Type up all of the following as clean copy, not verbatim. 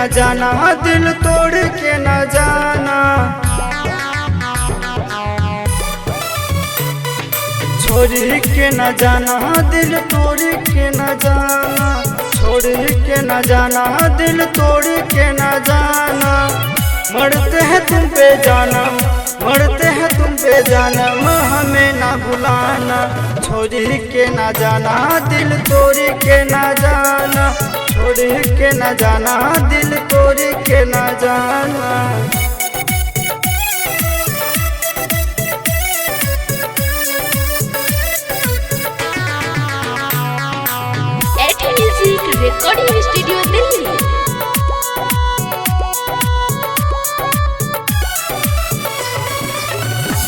न जाना, दिल तोड़ के न जाना। छोड़ के न जाना, दिल तोड़ के न जाना। छोड़ के न जाना, दिल तोड़ के न जाना। मरते हैं तुम पे जाना, मरते हैं तुम पे जाना, हमें ना भुलाना। छोड़ के न जाना, दिल तोड़ के न जाना। छोड़ के न जाना, दिल तोड़ के न जाना। Recording studio Delhi.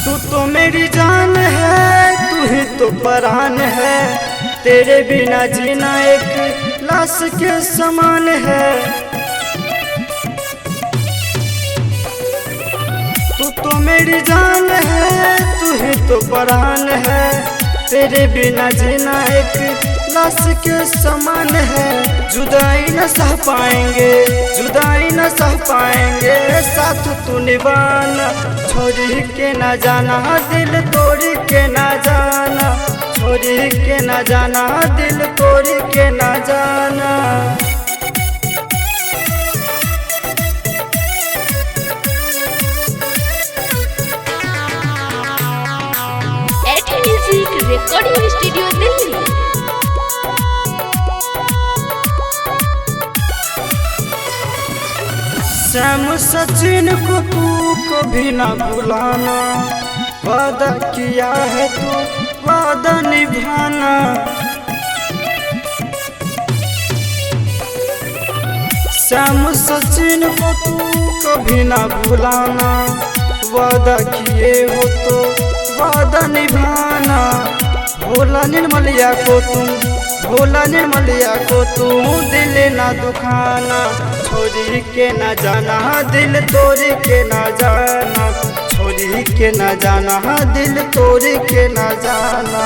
तू तो मेरी जान है, तू ही तो परान है। तेरे बिना जीना एक लाश के समान है। तू तो मेरी जान है, तू ही तो परान है। तेरे बिना जीना एक लाश के समान है। जुदाई न सह पाएंगे, जुदाई न सह पाएंगे, साथ तू निभाना। छोड़ के न जाना, दिल तोड़ के न जाना। छोड़ के न जाना, दिल तोड़ के न जाना। Recording studio Delhi. श्याम सचिन को तू कभी ना भुलाना। वादा किया है तू वादा निभाना। श्याम सचिन को तू कभी ना भुलाना। वादा किए हो तो वादा निभाना। भोला निर्मलिया को तुम, भोला निर्मलिया को तुम दिल ना दुखाना। छोड़ के न जाना, दिल तोड़ के न जाना। छोड़ के न जाना, दिल तोड़ के न जाना।